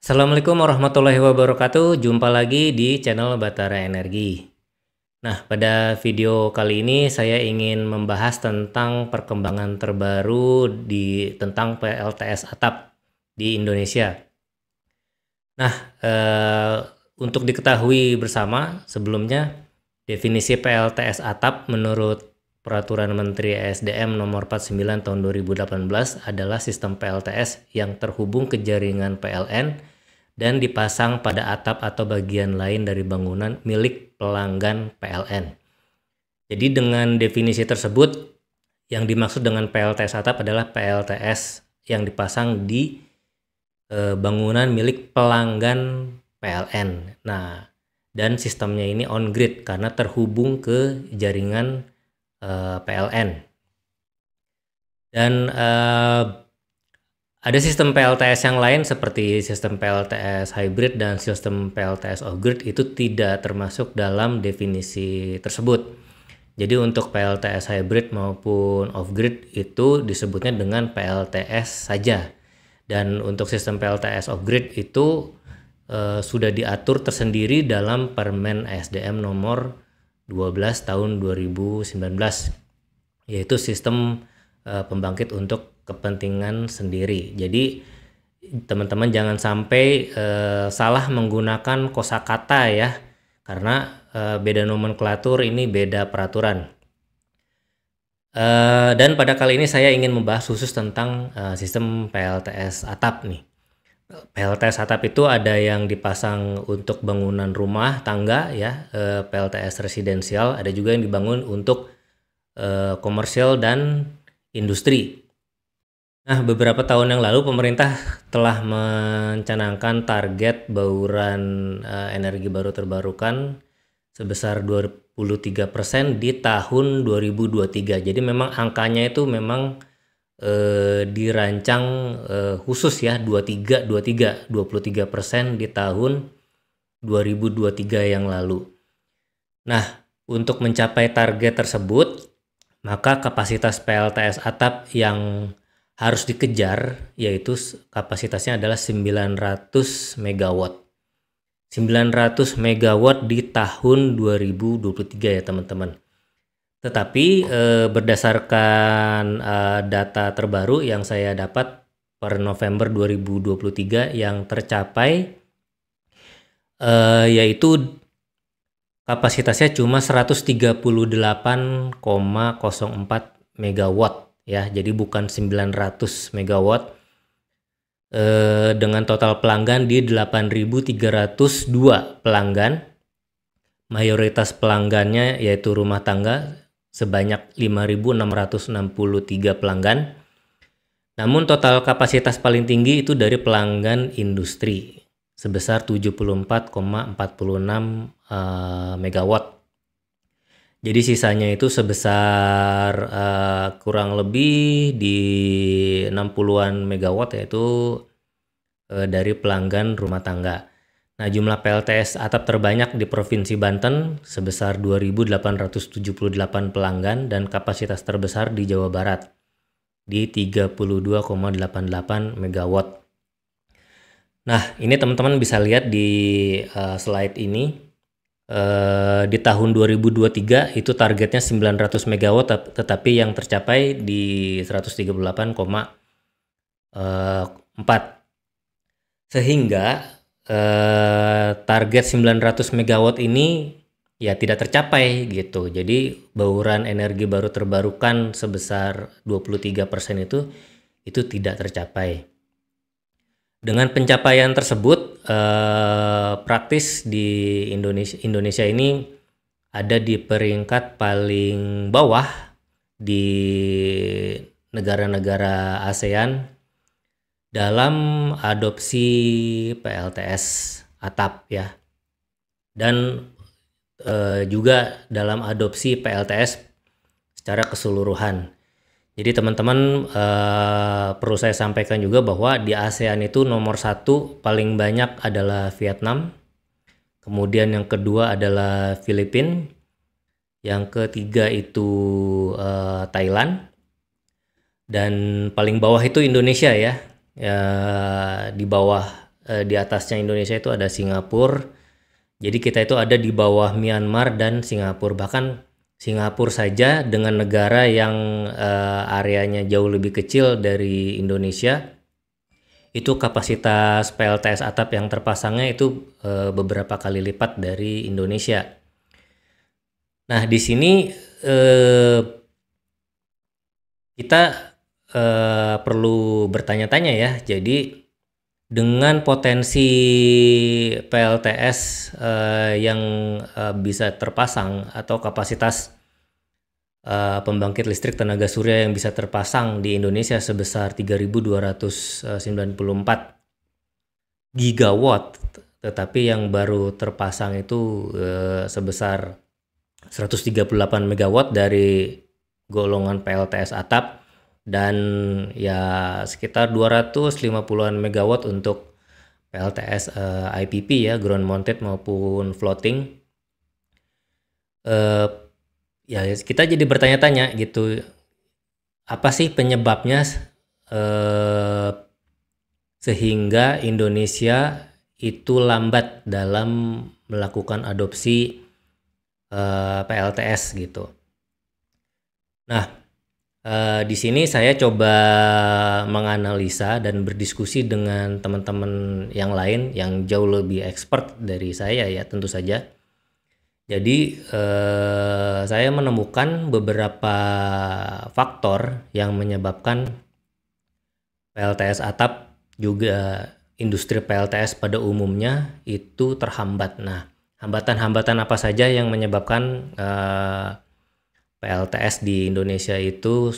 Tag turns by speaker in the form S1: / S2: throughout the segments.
S1: Assalamualaikum warahmatullahi wabarakatuh. Jumpa lagi di channel Batara Energi. Nah, pada video kali ini saya ingin membahas tentang perkembangan terbaru tentang PLTS atap di Indonesia. Nah, untuk diketahui bersama, sebelumnya definisi PLTS atap menurut Peraturan Menteri ESDM Nomor 49 Tahun 2018 adalah sistem PLTS yang terhubung ke jaringan PLN dan dipasang pada atap atau bagian lain dari bangunan milik pelanggan PLN. Jadi dengan definisi tersebut, yang dimaksud dengan PLTS atap adalah PLTS yang dipasang di bangunan milik pelanggan PLN. Nah, dan sistemnya ini on grid karena terhubung ke jaringan PLN. Dan ada sistem PLTS yang lain seperti sistem PLTS hybrid dan sistem PLTS off-grid itu tidak termasuk dalam definisi tersebut. Jadi untuk PLTS hybrid maupun off-grid itu disebutnya dengan PLTS saja. Dan untuk sistem PLTS off-grid itu sudah diatur tersendiri dalam Permen ESDM nomor 12 tahun 2019, yaitu sistem pembangkit untuk kepentingan sendiri. Jadi teman-teman jangan sampai salah menggunakan kosakata ya, karena beda nomenklatur, ini beda peraturan. Dan pada kali ini saya ingin membahas khusus tentang sistem PLTS atap nih. PLTS atap itu ada yang dipasang untuk bangunan rumah tangga ya, PLTS residensial, ada juga yang dibangun untuk komersial dan industri. Nah, beberapa tahun yang lalu pemerintah telah mencanangkan target bauran energi baru terbarukan sebesar 23% di tahun 2023. Jadi memang angkanya itu memang dirancang khusus ya, 23% di tahun 2023 yang lalu. Nah, untuk mencapai target tersebut, maka kapasitas PLTS atap yang harus dikejar yaitu kapasitasnya adalah 900 MW. 900 MW di tahun 2023 ya teman-teman. Tetapi berdasarkan data terbaru yang saya dapat per November 2023 yang tercapai yaitu kapasitasnya cuma 138,04 MW ya. Jadi bukan 900 MW dengan total pelanggan di 8.302 pelanggan. Mayoritas pelanggannya yaitu rumah tangga sebanyak 5.663 pelanggan. Namun total kapasitas paling tinggi itu dari pelanggan industri sebesar 74,46 MW. Jadi sisanya itu sebesar kurang lebih di 60-an MW yaitu dari pelanggan rumah tangga. Nah, jumlah PLTS atap terbanyak di Provinsi Banten sebesar 2.878 pelanggan dan kapasitas terbesar di Jawa Barat di 32,88 MW. Nah, ini teman-teman bisa lihat di slide ini. Di tahun 2023 itu targetnya 900 MW tetapi yang tercapai di 138,4. Sehingga target 900 MW ini ya tidak tercapai gitu. Jadi bauran energi baru terbarukan sebesar 23% itu tidak tercapai. Dengan pencapaian tersebut praktis di Indonesia ini ada di peringkat paling bawah di negara-negara ASEAN dalam adopsi PLTS atap ya, dan juga dalam adopsi PLTS secara keseluruhan. Jadi teman-teman perlu saya sampaikan juga bahwa di ASEAN itu nomor 1 paling banyak adalah Vietnam, kemudian yang kedua adalah Filipina, yang ketiga itu Thailand, dan paling bawah itu Indonesia ya. Ya, di bawah di atasnya Indonesia itu ada Singapura. Jadi kita itu ada di bawah Myanmar dan Singapura. Bahkan Singapura saja dengan negara yang areanya jauh lebih kecil dari Indonesia, itu kapasitas PLTS atap yang terpasangnya itu beberapa kali lipat dari Indonesia. Nah, di sini kita perlu bertanya-tanya ya. Jadi dengan potensi PLTS yang bisa terpasang atau kapasitas pembangkit listrik tenaga surya yang bisa terpasang di Indonesia sebesar 3.294 gigawatt, tetapi yang baru terpasang itu sebesar 138 megawatt dari golongan PLTS atap, dan ya sekitar 250-an megawatt untuk PLTS IPP ya, ground mounted maupun floating. Ya kita jadi bertanya-tanya gitu, apa sih penyebabnya sehingga Indonesia itu lambat dalam melakukan adopsi PLTS gitu. Nah, di sini saya coba menganalisa dan berdiskusi dengan teman-teman yang lain yang jauh lebih expert dari saya ya, tentu saja. Jadi saya menemukan beberapa faktor yang menyebabkan PLTS atap juga industri PLTS pada umumnya itu terhambat. Nah, hambatan-hambatan apa saja yang menyebabkan PLTS di Indonesia itu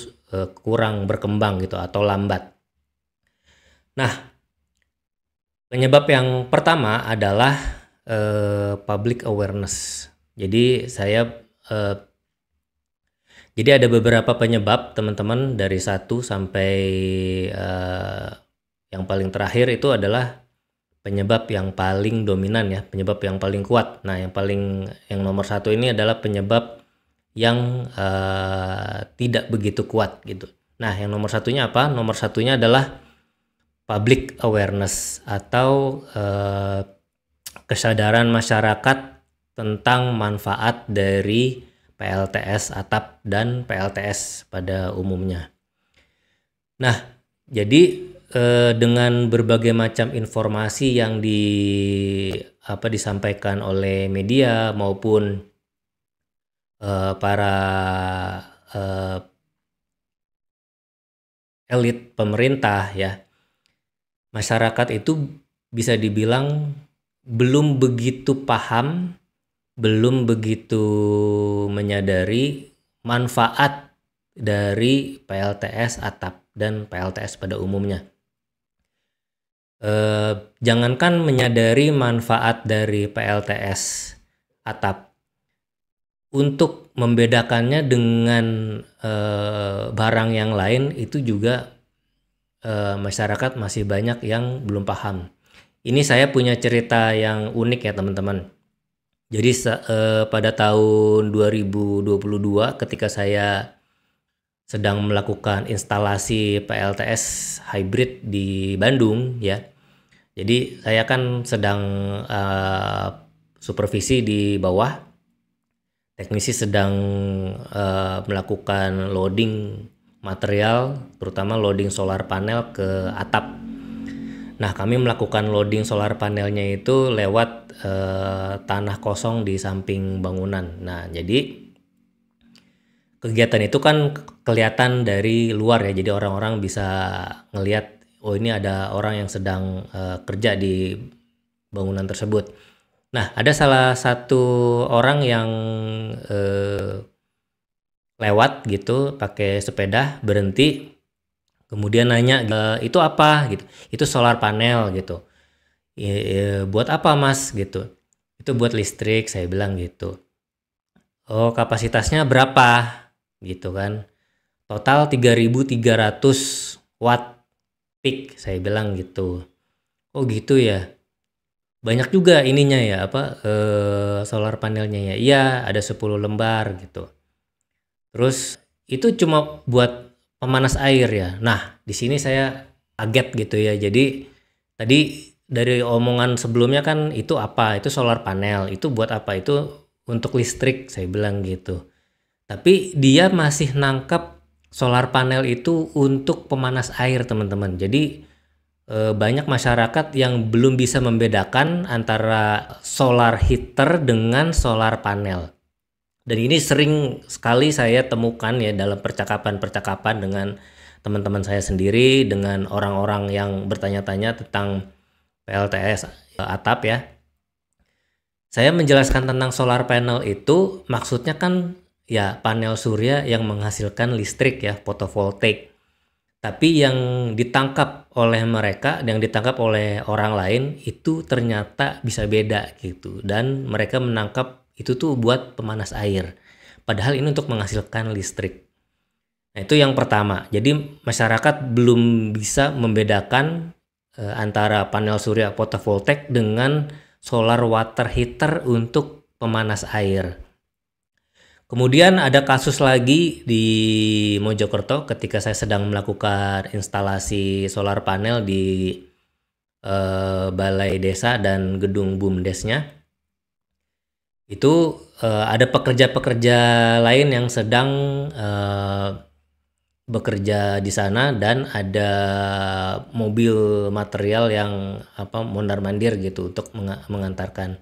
S1: kurang berkembang gitu atau lambat. Nah, penyebab yang pertama adalah public awareness. Jadi jadi ada beberapa penyebab teman-teman, dari 1 sampai yang paling terakhir itu adalah penyebab yang paling dominan ya, penyebab yang paling kuat. Nah, yang nomor 1 ini adalah penyebab yang tidak begitu kuat gitu. Nah, yang nomor satunya apa? Nomor satunya adalah public awareness atau kesadaran masyarakat tentang manfaat dari PLTS atap dan PLTS pada umumnya. Nah, jadi dengan berbagai macam informasi yang disampaikan oleh media maupun para elit pemerintah ya, masyarakat itu bisa dibilang belum begitu paham, belum begitu menyadari manfaat dari PLTS atap dan PLTS pada umumnya. Jangankan menyadari manfaat dari PLTS atap, untuk membedakannya dengan barang yang lain itu juga masyarakat masih banyak yang belum paham. Ini saya punya cerita yang unik ya teman-teman. Jadi pada tahun 2022 ketika saya sedang melakukan instalasi PLTS hybrid di Bandung ya. Jadi saya kan sedang supervisi di bawah. Teknisi sedang melakukan loading material, terutama loading solar panel ke atap. Nah, kami melakukan loading solar panelnya itu lewat tanah kosong di samping bangunan. Nah, jadi kegiatan itu kan kelihatan dari luar ya, jadi orang-orang bisa ngelihat, oh ini ada orang yang sedang kerja di bangunan tersebut. Nah, ada salah satu orang yang lewat gitu pakai sepeda, berhenti, kemudian nanya, itu apa gitu. Itu solar panel gitu. Buat apa Mas gitu. Itu buat listrik, saya bilang gitu. Oh, kapasitasnya berapa gitu kan. Total 3.300 watt peak, saya bilang gitu. Oh gitu ya. Banyak juga ininya ya, solar panelnya ya. Iya, ada 10 lembar gitu. Terus itu cuma buat pemanas air ya. Nah, di sini saya kaget gitu ya. Jadi tadi dari omongan sebelumnya kan itu apa? Itu solar panel. Itu buat apa? Itu untuk listrik, saya bilang gitu. Tapi dia masih nangkep solar panel itu untuk pemanas air, teman-teman. Jadi banyak masyarakat yang belum bisa membedakan antara solar heater dengan solar panel. Dan ini sering sekali saya temukan ya dalam percakapan-percakapan dengan teman-teman saya sendiri, dengan orang-orang yang bertanya-tanya tentang PLTS atap ya. Saya menjelaskan tentang solar panel itu maksudnya kan ya panel surya yang menghasilkan listrik ya, fotovoltaik. Tapi yang ditangkap oleh mereka, yang ditangkap oleh orang lain itu ternyata bisa beda gitu. Dan mereka menangkap itu tuh buat pemanas air. Padahal ini untuk menghasilkan listrik. Nah, itu yang pertama. Jadi masyarakat belum bisa membedakan antara panel surya fotovoltaik dengan solar water heater untuk pemanas air. Kemudian ada kasus lagi di Mojokerto ketika saya sedang melakukan instalasi solar panel di balai desa dan gedung BUMDesnya. Itu ada pekerja-pekerja lain yang sedang bekerja di sana dan ada mobil material yang mondar-mandir gitu untuk mengantarkan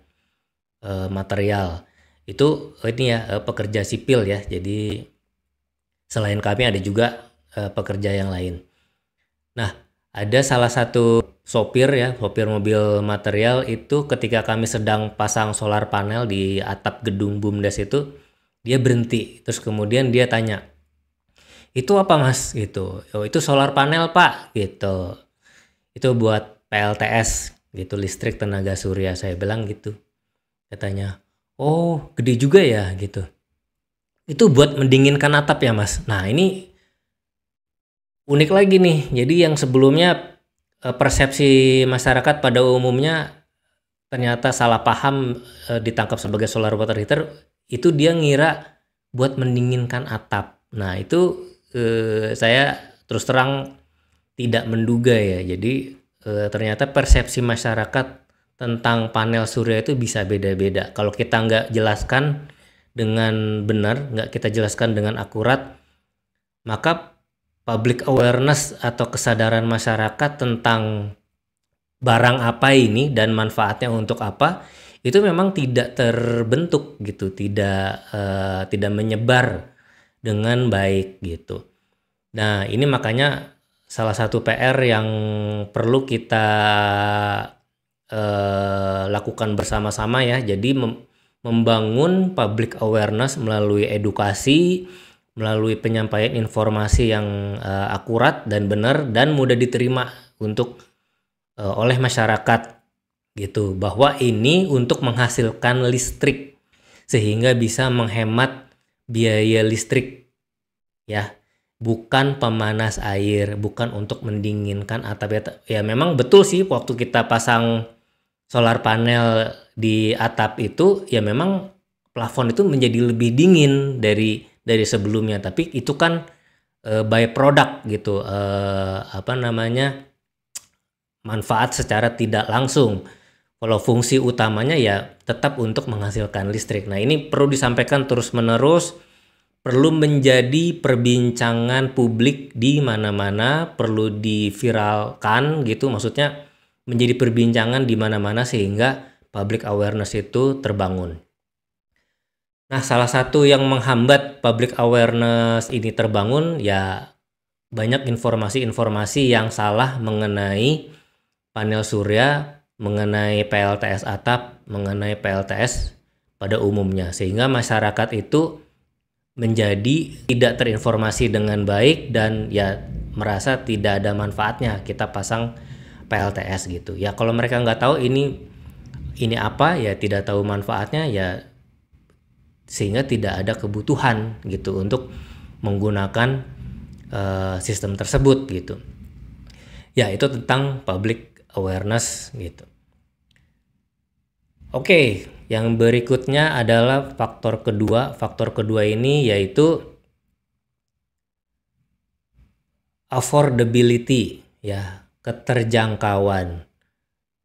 S1: material. Itu ini ya pekerja sipil ya. Jadi selain kami ada juga pekerja yang lain. Nah, ada salah satu sopir ya, sopir mobil material itu ketika kami sedang pasang solar panel di atap gedung BUMDes itu, dia berhenti. Terus kemudian dia tanya, "Itu apa, Mas?" gitu. "Oh, itu solar panel, Pak." gitu. "Itu buat PLTS gitu, listrik tenaga surya." Saya bilang gitu. Katanya, "Oh, gede juga ya." gitu. "Itu buat mendinginkan atap ya, Mas?" Nah, ini unik lagi nih. Jadi yang sebelumnya persepsi masyarakat pada umumnya ternyata salah paham, ditangkap sebagai solar water heater, itu dia ngira buat mendinginkan atap. Nah, itu saya terus terang tidak menduga ya. Jadi ternyata persepsi masyarakat tentang panel surya itu bisa beda-beda. Kalau kita nggak jelaskan dengan benar, nggak kita jelaskan dengan akurat, maka public awareness atau kesadaran masyarakat tentang barang apa ini dan manfaatnya untuk apa itu memang tidak terbentuk gitu, tidak menyebar dengan baik gitu. Nah, ini makanya salah satu PR yang perlu kita lakukan bersama-sama ya. Jadi membangun public awareness melalui edukasi, melalui penyampaian informasi yang akurat dan benar dan mudah diterima untuk oleh masyarakat gitu, bahwa ini untuk menghasilkan listrik sehingga bisa menghemat biaya listrik ya, bukan pemanas air, bukan untuk mendinginkan atap. Ya memang betul sih waktu kita pasang solar panel di atap itu ya memang plafon itu menjadi lebih dingin dari sebelumnya, tapi itu kan by product gitu, manfaat secara tidak langsung. Kalau fungsi utamanya ya tetap untuk menghasilkan listrik. Nah, ini perlu disampaikan terus-menerus, perlu menjadi perbincangan publik di mana-mana, perlu diviralkan gitu, maksudnya menjadi perbincangan di mana-mana sehingga public awareness itu terbangun. Nah, salah satu yang menghambat public awareness ini terbangun ya banyak informasi-informasi yang salah mengenai panel surya, mengenai PLTS atap, mengenai PLTS pada umumnya, sehingga masyarakat itu menjadi tidak terinformasi dengan baik dan ya merasa tidak ada manfaatnya kita pasang PLTS gitu. Ya kalau mereka nggak tahu ini apa ya, tidak tahu manfaatnya ya, sehingga tidak ada kebutuhan gitu untuk menggunakan sistem tersebut gitu. Ya itu tentang public awareness gitu. Oke, yang berikutnya adalah faktor kedua. Faktor kedua ini yaitu affordability ya, keterjangkauan.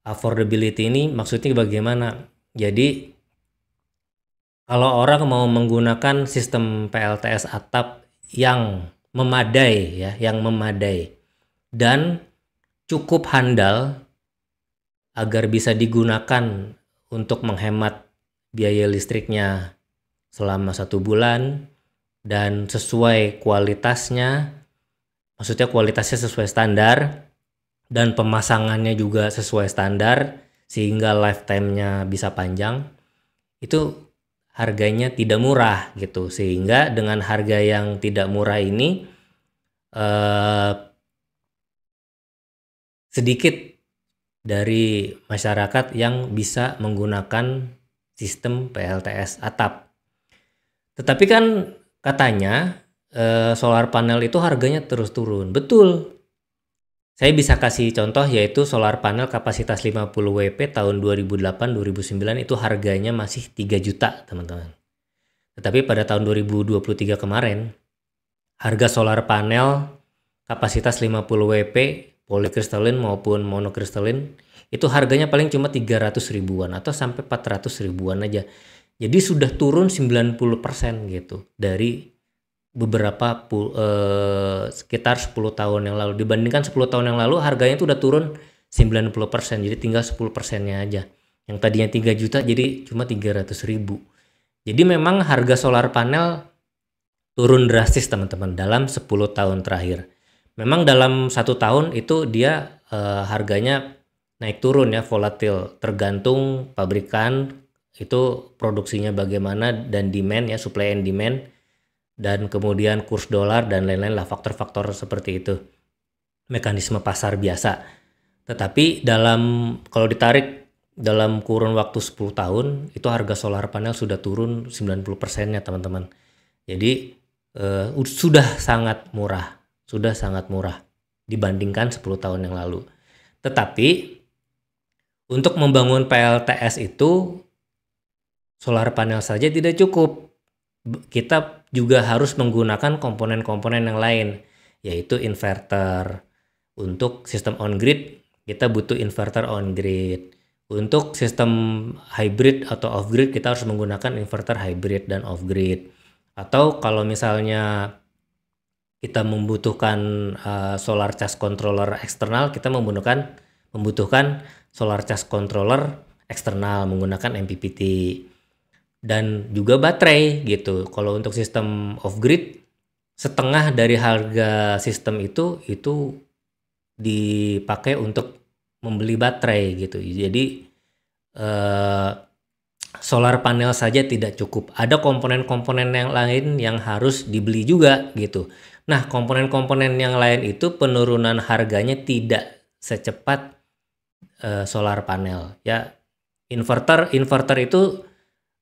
S1: Affordability ini maksudnya bagaimana? Jadi kalau orang mau menggunakan sistem PLTS atap yang memadai ya, yang memadai dan cukup handal agar bisa digunakan untuk menghemat biaya listriknya selama 1 bulan dan sesuai kualitasnya, maksudnya kualitasnya sesuai standar dan pemasangannya juga sesuai standar sehingga lifetime-nya bisa panjang, itu harganya tidak murah gitu. Sehingga dengan harga yang tidak murah ini sedikit dari masyarakat yang bisa menggunakan sistem PLTS atap. Tetapi kan katanya solar panel itu harganya terus turun. Betul. Saya bisa kasih contoh yaitu solar panel kapasitas 50 WP tahun 2008-2009 itu harganya masih 3 juta, teman-teman. Tetapi pada tahun 2023 kemarin, harga solar panel kapasitas 50 WP polikristalin maupun monokristalin itu harganya paling cuma 300 ribuan atau sampai 400 ribuan aja. Jadi sudah turun 90% gitu dari beberapa sekitar 10 tahun yang lalu. Dibandingkan 10 tahun yang lalu harganya itu udah turun 90%, jadi tinggal 10%-nya aja. Yang tadinya 3 juta jadi cuma 300 ribu. Jadi memang harga solar panel turun drastis teman-teman dalam 10 tahun terakhir. Memang dalam 1 tahun itu dia harganya naik turun ya, volatil, tergantung pabrikan itu produksinya bagaimana dan demand ya, supply and demand, dan kemudian kurs dolar dan lain-lain lah, faktor-faktor seperti itu, mekanisme pasar biasa. Tetapi kalau ditarik dalam kurun waktu 10 tahun itu harga solar panel sudah turun 90%-nya teman-teman. Jadi sudah sangat murah dibandingkan 10 tahun yang lalu. Tetapi untuk membangun PLTS itu solar panel saja tidak cukup. Kita juga harus menggunakan komponen-komponen yang lain, yaitu inverter. Untuk sistem on-grid, kita butuh inverter on-grid. Untuk sistem hybrid atau off-grid, kita harus menggunakan inverter hybrid dan off-grid. Atau kalau misalnya kita membutuhkan solar charge controller eksternal, kita membutuhkan solar charge controller eksternal menggunakan MPPT. Dan juga baterai gitu. Kalau untuk sistem off-grid, setengah dari harga sistem itu dipakai untuk membeli baterai gitu. Jadi solar panel saja tidak cukup. Ada komponen-komponen yang lain yang harus dibeli juga gitu. Nah, komponen-komponen yang lain itu penurunan harganya tidak secepat solar panel ya. Inverter itu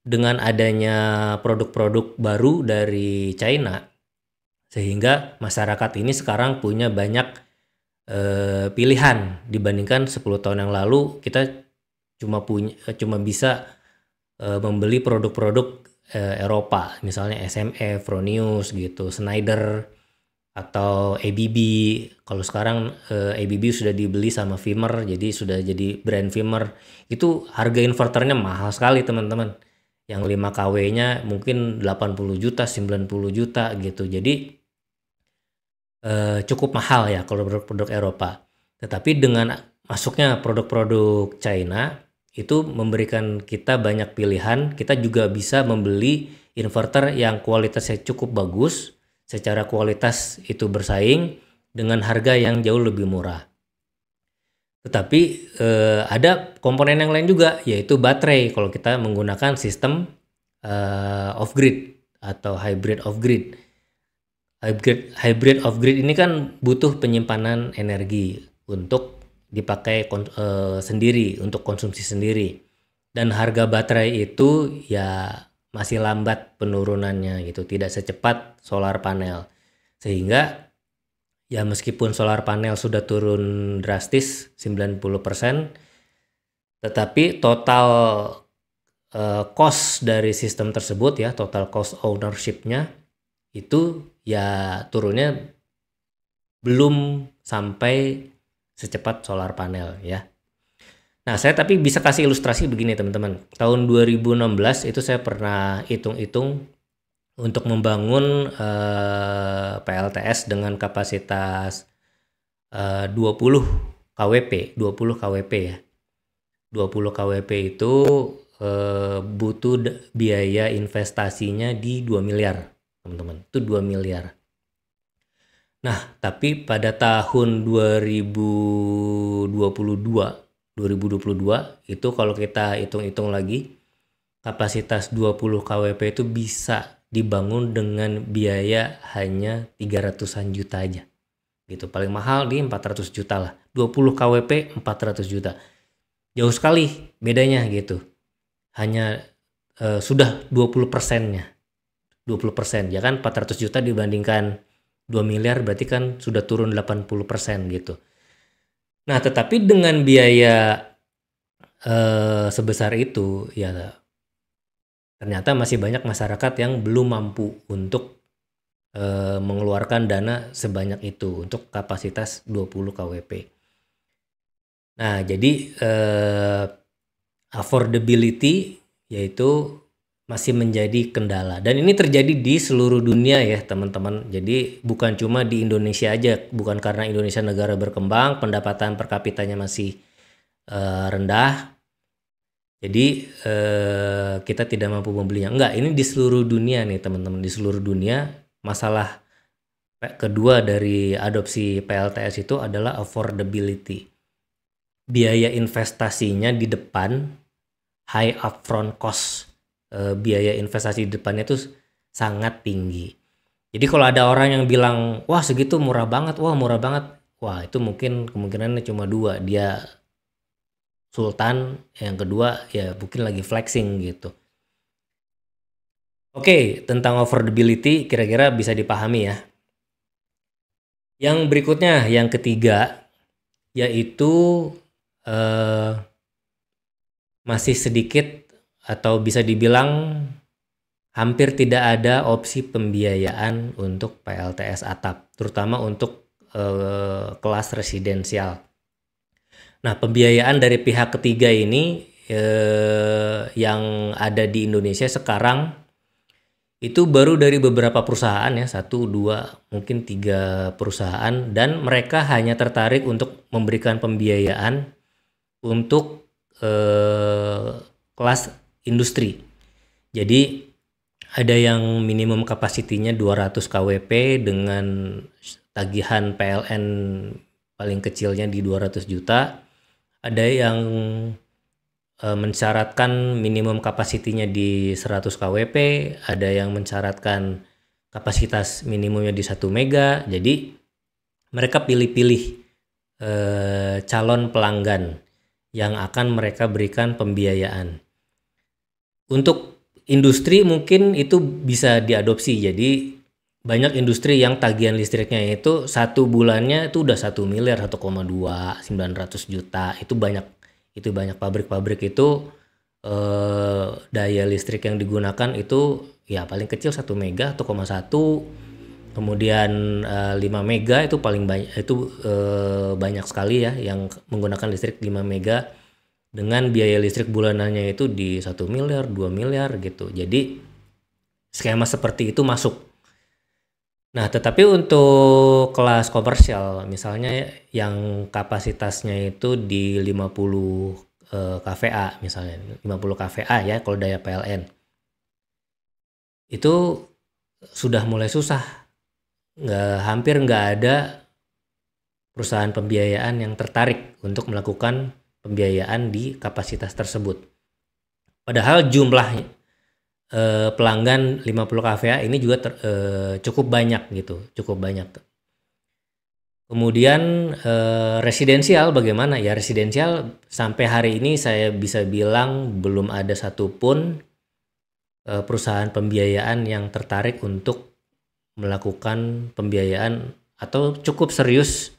S1: dengan adanya produk-produk baru dari China, sehingga masyarakat ini sekarang punya banyak pilihan dibandingkan 10 tahun yang lalu. Kita cuma bisa membeli produk-produk Eropa, misalnya SME, Fronius gitu, Schneider atau ABB. Kalau sekarang ABB sudah dibeli sama Vimer, jadi sudah jadi brand Vimer. Itu harga inverternya mahal sekali teman-teman. Yang 5 kW-nya mungkin 80 juta, 90 juta gitu. Jadi cukup mahal ya kalau produk-produk Eropa. Tetapi dengan masuknya produk-produk China itu memberikan kita banyak pilihan. Kita juga bisa membeli inverter yang kualitasnya cukup bagus, secara kualitas itu bersaing dengan harga yang jauh lebih murah. Tetapi ada komponen yang lain juga, yaitu baterai kalau kita menggunakan sistem off-grid atau hybrid off-grid. Hybrid off-grid ini kan butuh penyimpanan energi untuk dipakai sendiri, untuk konsumsi sendiri. Dan harga baterai itu ya masih lambat penurunannya gitu, tidak secepat solar panel. Sehingga ya meskipun solar panel sudah turun drastis 90%, tetapi total cost dari sistem tersebut ya, total cost ownership-nya itu ya turunnya belum sampai secepat solar panel ya. Nah, saya tapi bisa kasih ilustrasi begini teman-teman. Tahun 2016 itu saya pernah hitung-hitung untuk membangun PLTS dengan kapasitas 20 kWp, 20 kWp ya. 20 kWp itu butuh biaya investasinya di 2 miliar, teman-teman. Itu 2 miliar. Nah, tapi pada tahun 2022 itu kalau kita hitung-hitung lagi, kapasitas 20 kWp itu bisa dibangun dengan biaya hanya 300-an juta aja. Gitu. Paling mahal di 400 juta lah. 20 kWp 400 juta. Jauh sekali bedanya gitu. Hanya sudah 20%-nya. 20%. Ya kan 400 juta dibandingkan 2 miliar berarti kan sudah turun 80% gitu. Nah, tetapi dengan biaya sebesar itu ya ternyata masih banyak masyarakat yang belum mampu untuk mengeluarkan dana sebanyak itu untuk kapasitas 20 kWp. Nah, jadi affordability yaitu masih menjadi kendala. Dan ini terjadi di seluruh dunia ya teman-teman. Jadi bukan cuma di Indonesia aja. Bukan karena Indonesia negara berkembang, pendapatan per kapitanya masih rendah. Jadi kita tidak mampu membelinya. Enggak, ini di seluruh dunia nih teman-teman. Di seluruh dunia masalah kedua dari adopsi PLTS itu adalah affordability. Biaya investasinya di depan, high upfront cost, biaya investasi di depannya itu sangat tinggi. Jadi kalau ada orang yang bilang, wah segitu murah banget, wah itu mungkin kemungkinannya cuma dua, dia sultan, yang kedua ya mungkin lagi flexing gitu. Oke, tentang affordability kira-kira bisa dipahami ya. Yang berikutnya, yang ketiga, yaitu masih sedikit atau bisa dibilang hampir tidak ada opsi pembiayaan untuk PLTS atap, terutama untuk kelas residensial. Nah, pembiayaan dari pihak ketiga ini yang ada di Indonesia sekarang itu baru dari beberapa perusahaan ya, 1, 2, mungkin 3 perusahaan, dan mereka hanya tertarik untuk memberikan pembiayaan untuk kelas industri. Jadi ada yang minimum kapasitinya 200 kWp dengan tagihan PLN paling kecilnya di 200 juta. Ada yang mensyaratkan minimum kapasitinya di 100 kWp, ada yang mensyaratkan kapasitas minimumnya di 1 mega. Jadi mereka pilih-pilih calon pelanggan yang akan mereka berikan pembiayaan. Untuk industri mungkin itu bisa diadopsi. Jadi banyak industri yang tagihan listriknya itu 1 bulannya itu udah 1 miliar, 1,2, 900 juta. Itu banyak pabrik-pabrik itu daya listrik yang digunakan itu ya paling kecil 1 mega, 1,1. Kemudian 5 mega itu paling banyak, itu banyak sekali ya yang menggunakan listrik 5 mega dengan biaya listrik bulanannya itu di 1 miliar, 2 miliar gitu. Jadi skema seperti itu masuk. Nah, tetapi untuk kelas komersial misalnya yang kapasitasnya itu di 50 kVA misalnya, 50 kVA ya kalau daya PLN. Itu sudah mulai susah. Hampir nggak ada perusahaan pembiayaan yang tertarik untuk melakukan pembiayaan di kapasitas tersebut. Padahal jumlah pelanggan 50 kVA ini juga cukup banyak gitu, cukup banyak. Kemudian residensial bagaimana? Ya residensial sampai hari ini saya bisa bilang belum ada satupun perusahaan pembiayaan yang tertarik untuk melakukan pembiayaan atau cukup serius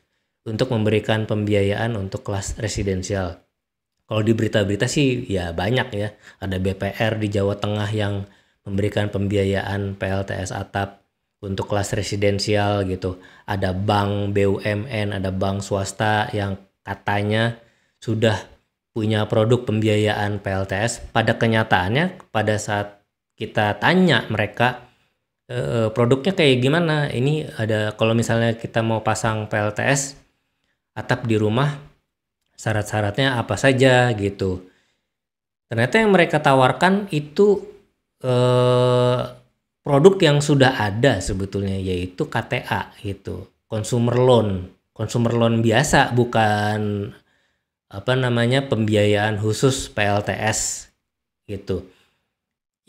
S1: untuk memberikan pembiayaan untuk kelas residensial. Kalau di berita-berita sih ya banyak ya. Ada BPR di Jawa Tengah yang memberikan pembiayaan PLTS atap untuk kelas residensial gitu. Ada bank BUMN, ada bank swasta yang katanya sudah punya produk pembiayaan PLTS. Pada kenyataannya pada saat kita tanya mereka produknya kayak gimana, ini ada, kalau misalnya kita mau pasang PLTS atap di rumah, syarat-syaratnya apa saja gitu. Ternyata yang mereka tawarkan itu produk yang sudah ada sebetulnya, yaitu KTA gitu, consumer loan biasa, bukan apa namanya pembiayaan khusus PLTS gitu.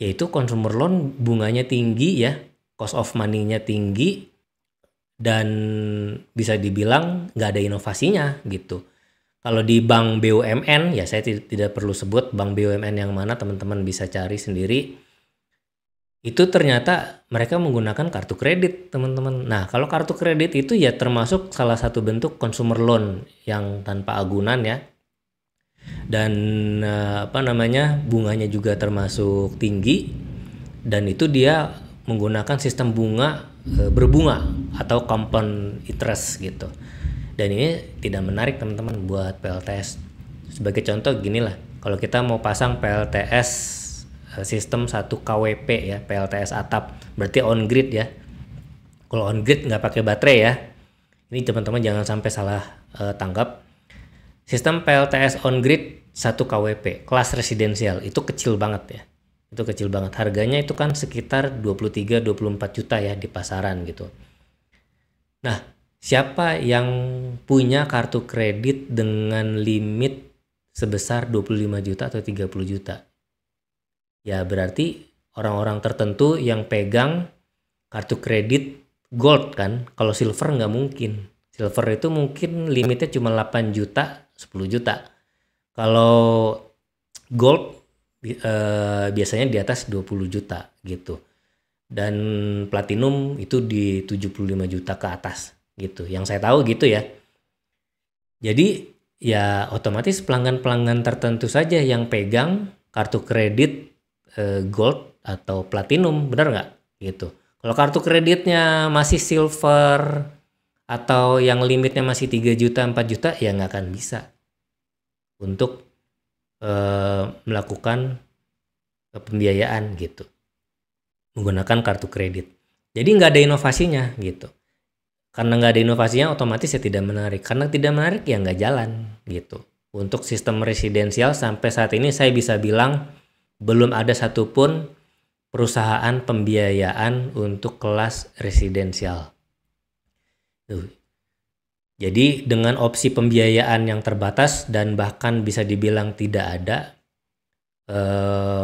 S1: Yaitu consumer loan bunganya tinggi ya, cost of money-nya tinggi, dan bisa dibilang nggak ada inovasinya gitu. Kalau di bank BUMN, ya saya tidak perlu sebut bank BUMN yang mana, teman-teman bisa cari sendiri. Itu ternyata mereka menggunakan kartu kredit, teman-teman. Nah, kalau kartu kredit itu ya termasuk salah satu bentuk consumer loan yang tanpa agunan ya. Dan apa namanya, bunganya juga termasuk tinggi, dan itu dia menggunakan sistem bunga berbunga atau compound interest gitu. Dan ini tidak menarik, teman-teman, buat PLTS. Sebagai contoh ginilah, kalau kita mau pasang PLTS sistem 1 kWp ya, PLTS atap, berarti on grid ya. Kalau on grid nggak pakai baterai ya. Ini teman-teman jangan sampai salah tangkap. Sistem PLTS on grid 1 kWp, kelas residensial, itu kecil banget ya. Itu kecil banget. Harganya itu kan sekitar 23-24 juta ya di pasaran gitu. Nah, siapa yang punya kartu kredit dengan limit sebesar 25 juta atau 30 juta? Ya berarti orang-orang tertentu yang pegang kartu kredit gold kan. Kalau silver nggak mungkin. Silver itu mungkin limitnya cuma 8 juta, 10 juta. Kalau gold biasanya di atas 20 juta gitu. Dan platinum itu di 75 juta ke atas gitu. Yang saya tahu gitu ya. Jadi ya otomatis pelanggan-pelanggan tertentu saja yang pegang kartu kredit gold atau platinum, benar nggak gitu. Kalau kartu kreditnya masih silver atau yang limitnya masih 3 juta 4 juta ya nggak akan bisa untuk melakukan pembiayaan gitu menggunakan kartu kredit. Jadi nggak ada inovasinya gitu. Karena nggak ada inovasinya otomatis ya tidak menarik. Karena tidak menarik ya nggak jalan gitu. Untuk sistem residensial sampai saat ini saya bisa bilang belum ada satupun perusahaan pembiayaan untuk kelas residensial. Jadi dengan opsi pembiayaan yang terbatas dan bahkan bisa dibilang tidak ada,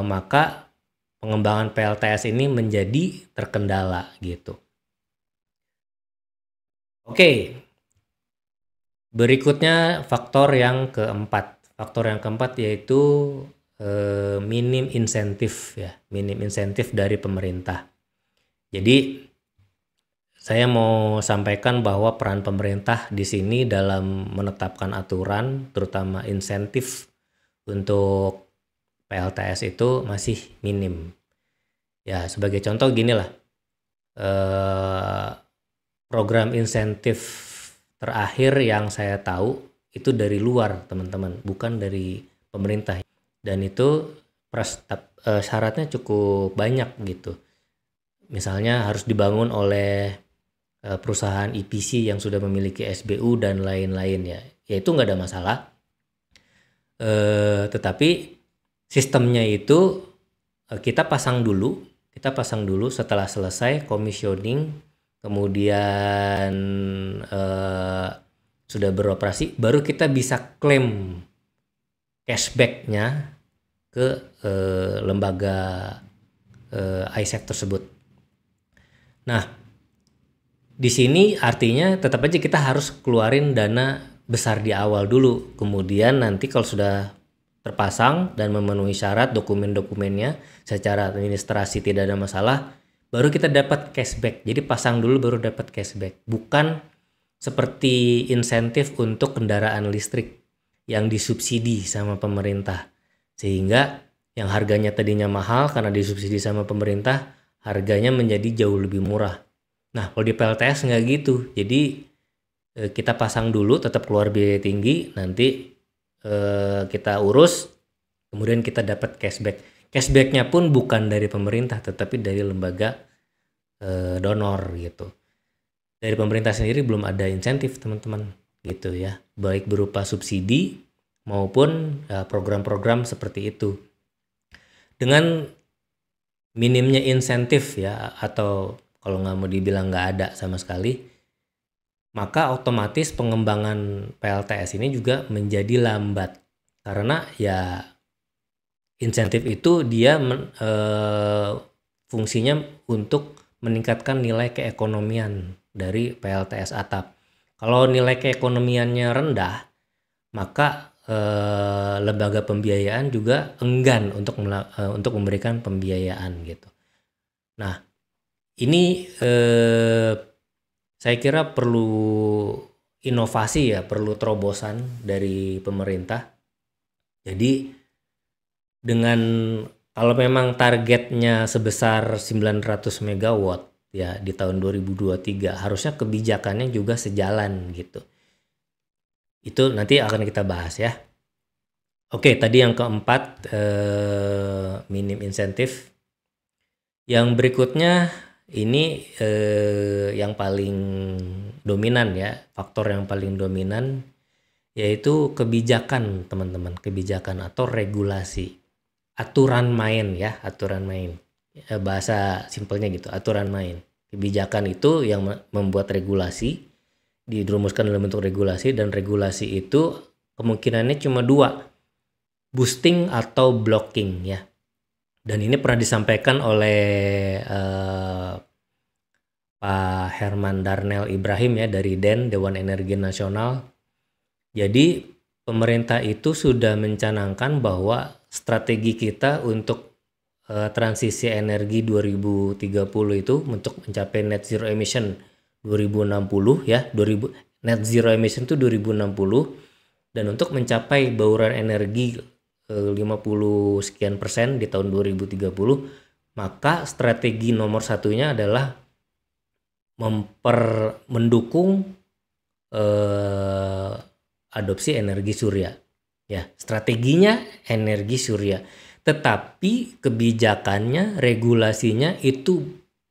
S1: maka pengembangan PLTS ini menjadi terkendala gitu. Oke, berikutnya faktor yang keempat. Faktor yang keempat yaitu minim insentif ya, minim insentif dari pemerintah. Jadi saya mau sampaikan bahwa peran pemerintah di sini dalam menetapkan aturan, terutama insentif untuk PLTS itu masih minim. Ya, sebagai contoh gini lah, program insentif terakhir yang saya tahu itu dari luar, teman-teman, bukan dari pemerintah. Dan itu syaratnya cukup banyak gitu. Misalnya harus dibangun oleh perusahaan EPC yang sudah memiliki SBU dan lain-lain ya. Ya itu nggak ada masalah. Tetapi sistemnya itu kita pasang dulu setelah selesai commissioning, kemudian sudah beroperasi, baru kita bisa klaim cashback-nya ke lembaga ISEC tersebut. Nah, di sini artinya tetap aja kita harus keluarin dana besar di awal dulu. Kemudian nanti kalau sudah terpasang dan memenuhi syarat dokumen-dokumennya secara administrasi tidak ada masalah, baru kita dapat cashback. Jadi pasang dulu baru dapat cashback. Bukan seperti insentif untuk kendaraan listrik yang disubsidi sama pemerintah, sehingga yang harganya tadinya mahal karena disubsidi sama pemerintah, harganya menjadi jauh lebih murah. Nah, kalau di PLTS nggak gitu. Jadi kita pasang dulu, tetap keluar biaya tinggi, nanti kita urus, kemudian kita dapat cashback. Cashbacknya pun bukan dari pemerintah, tetapi dari lembaga donor gitu. Dari pemerintah sendiri belum ada insentif teman-teman gitu ya, baik berupa subsidi maupun program-program seperti itu. Dengan minimnya insentif ya, atau kalau nggak mau dibilang nggak ada sama sekali, maka otomatis pengembangan PLTS ini juga menjadi lambat. Karena ya insentif itu dia fungsinya untuk meningkatkan nilai keekonomian dari PLTS atap. Kalau nilai keekonomiannya rendah, maka lembaga pembiayaan juga enggan untuk memberikan pembiayaan gitu. Nah, ini saya kira perlu inovasi ya, perlu terobosan dari pemerintah. Jadi dengan kalau memang targetnya sebesar 900 megawatt ya di tahun 2023, harusnya kebijakannya juga sejalan gitu. Itu nanti akan kita bahas ya. Oke, tadi yang keempat minim insentif. Yang berikutnya ini yang paling dominan ya, faktor yang paling dominan yaitu kebijakan teman-teman, kebijakan atau regulasi, aturan main ya, aturan main. Bahasa simpelnya gitu, aturan main. Kebijakan itu yang membuat regulasi, dirumuskan dalam bentuk regulasi, dan regulasi itu kemungkinannya cuma dua, boosting atau blocking ya. Dan ini pernah disampaikan oleh Pak Herman Darnel Ibrahim ya dari DEN, Dewan Energi Nasional. Jadi pemerintah itu sudah mencanangkan bahwa strategi kita untuk transisi energi 2030 itu untuk mencapai net zero emission 2060 ya, net zero emission itu 2060, dan untuk mencapai bauran energi 50 sekian persen di tahun 2030, maka strategi nomor satunya adalah mendukung adopsi energi surya. Ya, strateginya energi surya. Tetapi kebijakannya, regulasinya itu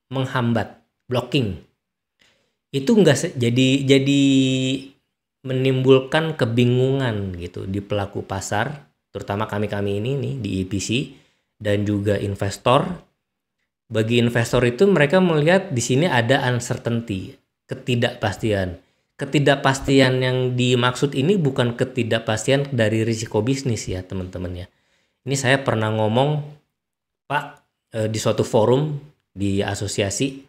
S1: menghambat, blocking. Itu enggak jadi menimbulkan kebingungan gitu di pelaku pasar, terutama kami ini nih di EPC dan juga investor. Bagi investor itu mereka melihat di sini ada uncertainty, ketidakpastian. Ketidakpastian yang dimaksud ini bukan ketidakpastian dari risiko bisnis ya teman-teman ya. Ini saya pernah ngomong Pak di suatu forum di asosiasi,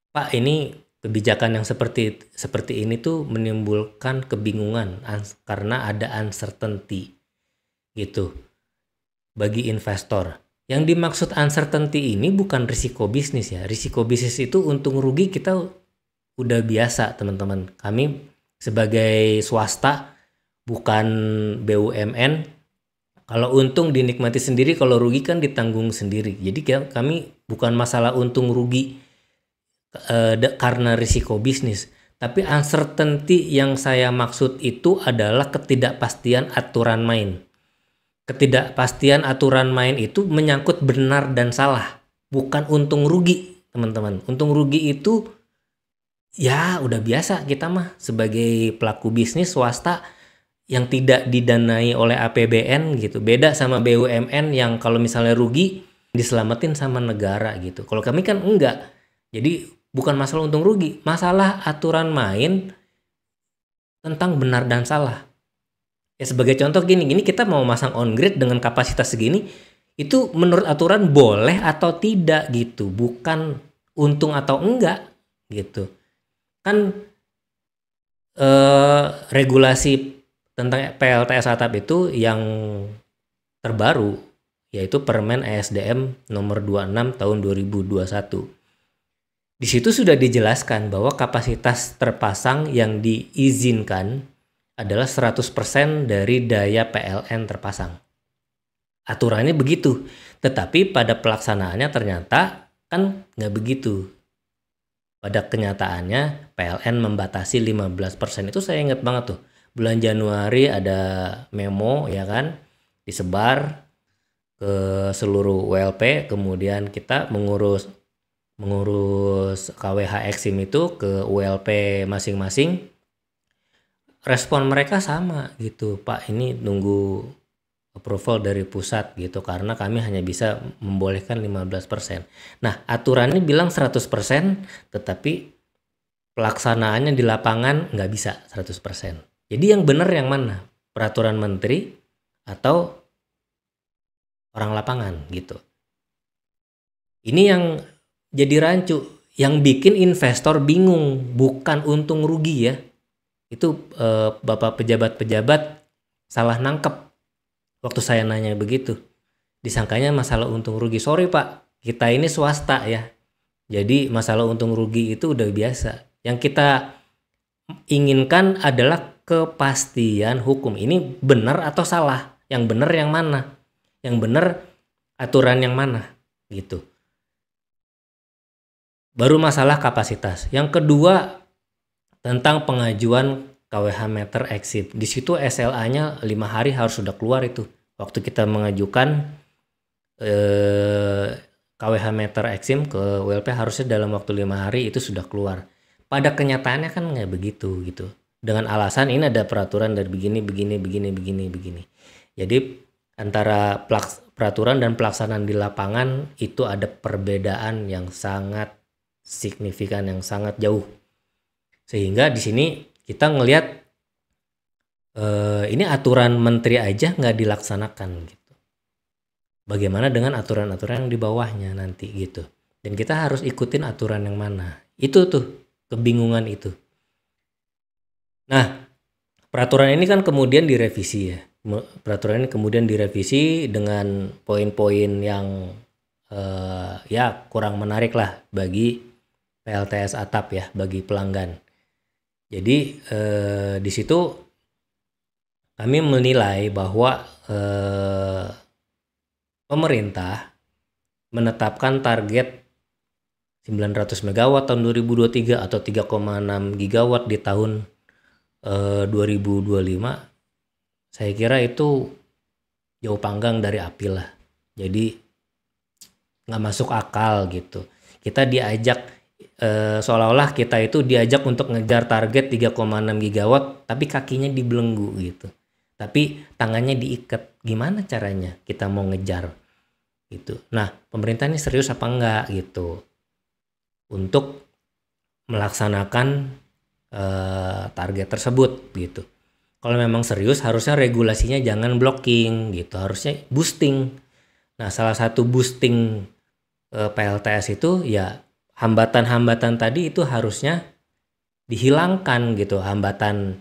S1: Pak ini kebijakan yang seperti ini tuh menimbulkan kebingungan karena ada uncertainty gitu bagi investor. Yang dimaksud uncertainty ini bukan risiko bisnis ya. Risiko bisnis itu untung rugi kita udah biasa teman-teman. Kami sebagai swasta bukan BUMN. Kalau untung dinikmati sendiri, kalau rugi kan ditanggung sendiri. Jadi kami bukan masalah untung rugi karena risiko bisnis. Tapi uncertainty yang saya maksud itu adalah ketidakpastian aturan main. Ketidakpastian aturan main itu menyangkut benar dan salah, bukan untung rugi, teman-teman. Untung rugi itu ya udah biasa kita mah sebagai pelaku bisnis swasta yang tidak didanai oleh APBN gitu. Beda sama BUMN yang kalau misalnya rugi diselamatin sama negara gitu. Kalau kami kan enggak. Jadi bukan masalah untung rugi, masalah aturan main tentang benar dan salah. Ya sebagai contoh gini kita mau masang on grid dengan kapasitas segini, itu menurut aturan boleh atau tidak gitu, bukan untung atau enggak gitu. Kan regulasi tentang PLTS atap itu yang terbaru yaitu Permen ESDM nomor 26 tahun 2021. Di situ sudah dijelaskan bahwa kapasitas terpasang yang diizinkan adalah 100% dari daya PLN terpasang. Aturannya begitu, tetapi pada pelaksanaannya ternyata kan nggak begitu. Pada kenyataannya PLN membatasi 15%, itu saya ingat banget tuh. bulan Januari ada memo ya kan, disebar ke seluruh WLP, kemudian kita mengurus KWH Exim itu ke WLP masing-masing. Respon mereka sama gitu, Pak, ini nunggu approval dari pusat gitu, karena kami hanya bisa membolehkan 15%. Nah, aturannya bilang 100%, tetapi pelaksanaannya di lapangan nggak bisa 100%. Jadi yang benar yang mana? Peraturan menteri atau orang lapangan gitu. Ini yang jadi rancu, yang bikin investor bingung, bukan untung rugi ya. Itu Bapak pejabat-pejabat salah nangkep waktu saya nanya begitu. Disangkanya masalah untung rugi. Sorry Pak, kita ini swasta ya. Jadi masalah untung rugi itu udah biasa. Yang kita inginkan adalah kepastian hukum. Ini benar atau salah? Yang benar yang mana? Yang benar aturan yang mana? Gitu. Baru masalah kapasitas. Yang kedua, tentang pengajuan KWH meter exit. Di situ SLA-nya 5 hari harus sudah keluar itu. Waktu kita mengajukan KWH meter exim ke WLP harusnya dalam waktu 5 hari itu sudah keluar. Pada kenyataannya kan nggak begitu gitu. Dengan alasan ini ada peraturan dari begini. Jadi antara peraturan dan pelaksanaan di lapangan itu ada perbedaan yang sangat signifikan, yang sangat jauh. Sehingga di sini kita ngelihat ini aturan menteri aja nggak dilaksanakan gitu. Bagaimana dengan aturan-aturan yang di bawahnya nanti gitu. Dan kita harus ikutin aturan yang mana. Itu tuh kebingungan itu. Nah, peraturan ini kan kemudian direvisi ya. Peraturan ini kemudian direvisi dengan poin-poin yang ya kurang menarik lah bagi PLTS atap ya, bagi pelanggan. Jadi di situ kami menilai bahwa pemerintah menetapkan target 900 MW tahun 2023 atau 3,6 gigawatt di tahun 2025. Saya kira itu jauh panggang dari api lah. Jadi nggak masuk akal gitu. Kita diajak seolah-olah kita itu diajak untuk ngejar target 3,6 gigawatt tapi kakinya dibelenggu gitu. Tapi tangannya diikat. Gimana caranya kita mau ngejar gitu. Nah, pemerintah ini serius apa enggak gitu untuk melaksanakan target tersebut gitu. Kalau memang serius harusnya regulasinya jangan blocking gitu, harusnya boosting. Nah, salah satu boosting PLTS itu ya hambatan-hambatan tadi itu harusnya dihilangkan gitu, hambatan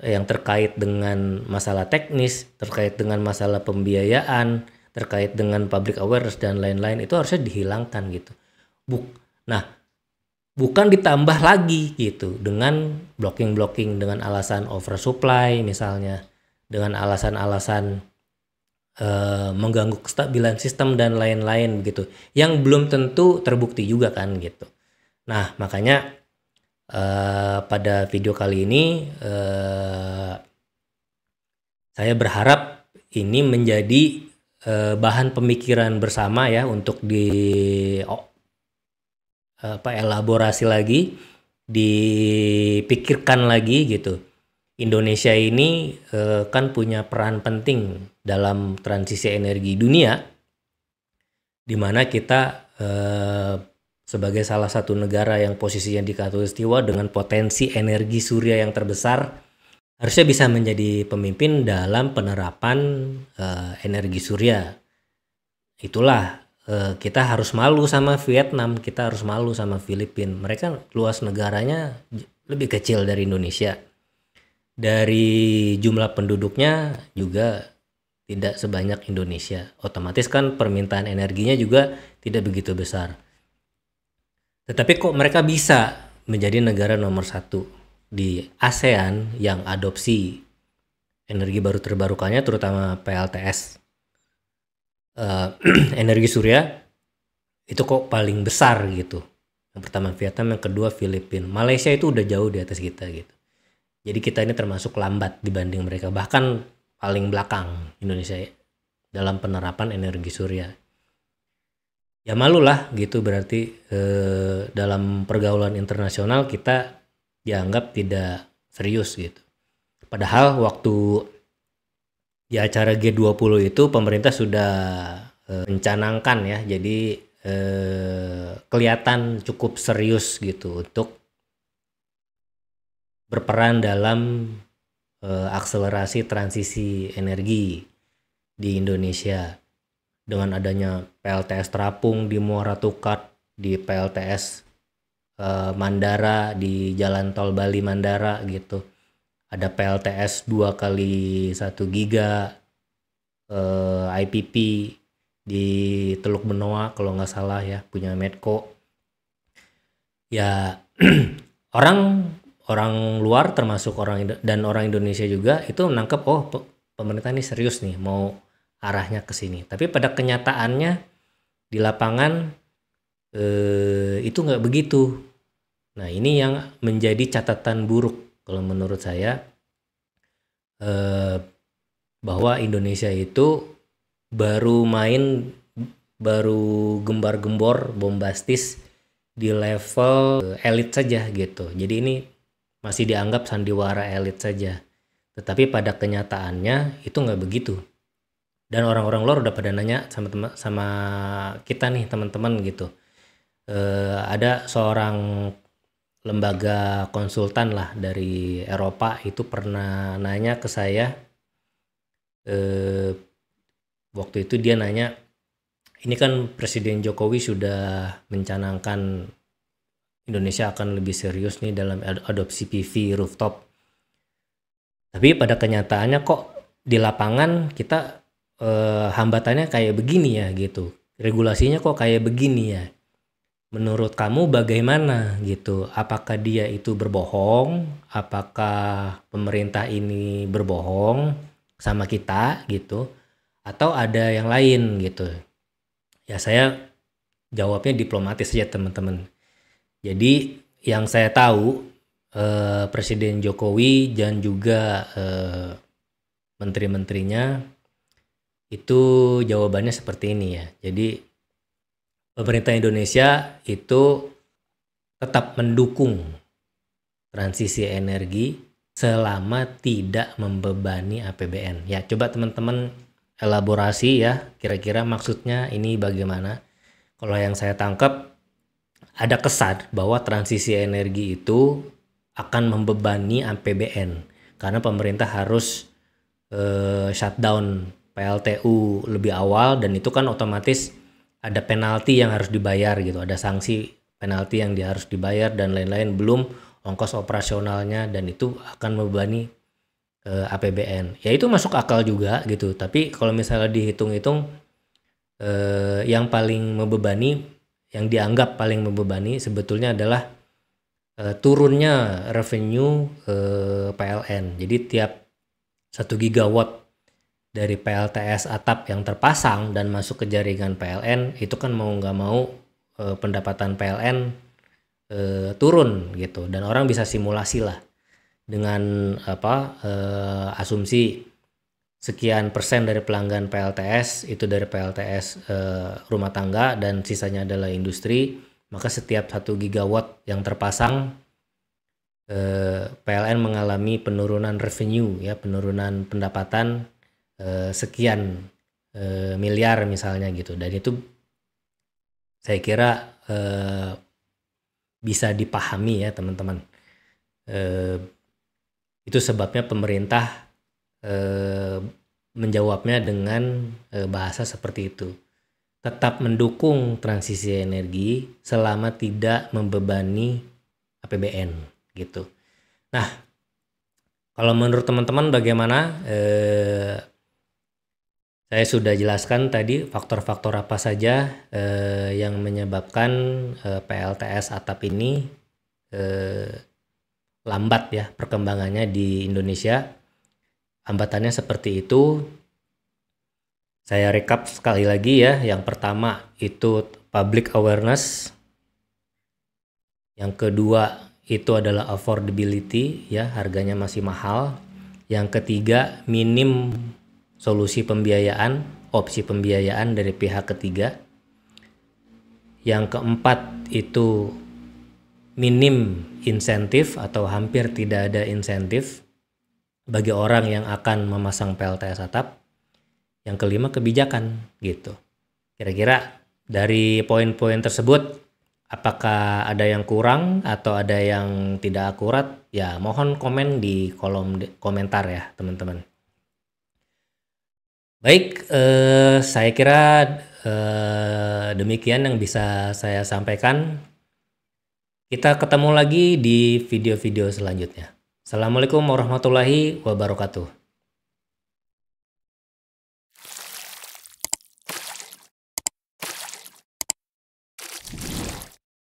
S1: yang terkait dengan masalah teknis, terkait dengan masalah pembiayaan, terkait dengan public awareness dan lain-lain itu harusnya dihilangkan gitu. Nah, bukan ditambah lagi gitu dengan blocking dengan alasan oversupply misalnya, dengan alasan-alasan mengganggu kestabilan sistem dan lain-lain begitu, yang belum tentu terbukti juga kan gitu. Nah, makanya pada video kali ini saya berharap ini menjadi bahan pemikiran bersama ya untuk elaborasi lagi, dipikirkan lagi gitu. Indonesia ini kan punya peran penting dalam transisi energi dunia, di mana kita sebagai salah satu negara yang posisinya di Khatulistiwa dengan potensi energi surya yang terbesar, harusnya bisa menjadi pemimpin dalam penerapan energi surya. Itulah kita harus malu sama Vietnam, kita harus malu sama Filipina. Mereka luas negaranya lebih kecil dari Indonesia. Dari jumlah penduduknya juga tidak sebanyak Indonesia. Otomatis kan permintaan energinya juga tidak begitu besar. Tetapi kok mereka bisa menjadi negara nomor 1 di ASEAN yang adopsi energi baru terbarukannya, terutama PLTS. Energi surya itu kok paling besar gitu. Yang pertama Vietnam, yang kedua Filipina. Malaysia itu udah jauh di atas kita gitu. Jadi kita ini termasuk lambat dibanding mereka, bahkan paling belakang Indonesia dalam penerapan energi surya. Ya malulah gitu, berarti dalam pergaulan internasional kita dianggap tidak serius gitu. Padahal waktu di acara G20 itu pemerintah sudah mencanangkan ya, jadi kelihatan cukup serius gitu untuk berperan dalam akselerasi transisi energi di Indonesia dengan adanya PLTS Terapung di Muara Tukat, di PLTS Mandara di Jalan Tol Bali Mandara gitu. Ada PLTS 2 kali 1 giga IPP di Teluk Benoa kalau nggak salah ya, punya Medco. Ya orang luar termasuk orang Indonesia juga itu menangkap pemerintah ini serius nih mau arahnya ke sini. Tapi pada kenyataannya di lapangan itu nggak begitu. Nah ini yang menjadi catatan buruk kalau menurut saya, bahwa Indonesia itu baru gembar-gembor bombastis di level elit saja gitu. Jadi ini masih dianggap sandiwara elit saja. Tetapi pada kenyataannya itu nggak begitu. Dan orang-orang luar udah pada nanya sama kita nih teman-teman gitu. Ada seorang lembaga konsultan lah dari Eropa itu pernah nanya ke saya. Waktu itu dia nanya, ini kan Presiden Jokowi sudah mencanangkan Indonesia akan lebih serius nih dalam adopsi PV rooftop. Tapi pada kenyataannya kok di lapangan kita hambatannya kayak begini ya gitu. Regulasinya kok kayak begini ya. Menurut kamu bagaimana gitu? Apakah dia itu berbohong? Apakah pemerintah ini berbohong sama kita gitu? Atau ada yang lain gitu? Ya saya jawabnya diplomatis saja teman-teman. Jadi yang saya tahu Presiden Jokowi dan juga menteri-menterinya itu jawabannya seperti ini ya. Jadi pemerintah Indonesia itu tetap mendukung transisi energi selama tidak membebani APBN. Ya coba teman-teman elaborasi ya, kira-kira maksudnya ini bagaimana. Kalau yang saya tangkap ada kesan bahwa transisi energi itu akan membebani APBN karena pemerintah harus shutdown PLTU lebih awal, dan itu kan otomatis ada penalti yang harus dibayar gitu, ada sanksi penalti yang harus dibayar dan lain-lain, belum ongkos operasionalnya, dan itu akan membebani APBN. Ya itu masuk akal juga gitu, tapi kalau misalnya dihitung-hitung yang paling membebani, yang dianggap paling membebani sebetulnya adalah turunnya revenue PLN. Jadi tiap 1 gigawatt dari PLTS atap yang terpasang dan masuk ke jaringan PLN itu kan mau nggak mau pendapatan PLN turun gitu, dan orang bisa simulasi lah dengan asumsi sekian persen dari pelanggan PLTS itu dari PLTS rumah tangga dan sisanya adalah industri, maka setiap 1 gigawatt yang terpasang PLN mengalami penurunan revenue ya, penurunan pendapatan sekian miliar misalnya gitu, dan itu saya kira bisa dipahami ya teman-teman. Itu sebabnya pemerintah menjawabnya dengan bahasa seperti itu, tetap mendukung transisi energi selama tidak membebani APBN gitu. Nah, kalau menurut teman-teman bagaimana? Saya sudah jelaskan tadi faktor-faktor apa saja yang menyebabkan PLTS atap ini lambat ya perkembangannya di Indonesia. Hambatannya seperti itu. Saya rekap sekali lagi ya. Yang pertama itu public awareness. Yang kedua itu adalah affordability, ya, harganya masih mahal. Yang ketiga, minim solusi pembiayaan, opsi pembiayaan dari pihak ketiga. Yang keempat itu minim insentif atau hampir tidak ada insentif bagi orang yang akan memasang PLTS atap. Yang kelima, kebijakan gitu. Kira-kira dari poin-poin tersebut, apakah ada yang kurang atau ada yang tidak akurat? Ya, mohon komen di kolom komentar ya, teman-teman. Baik, saya kira demikian yang bisa saya sampaikan. Kita ketemu lagi di video-video selanjutnya. Assalamualaikum warahmatullahi wabarakatuh.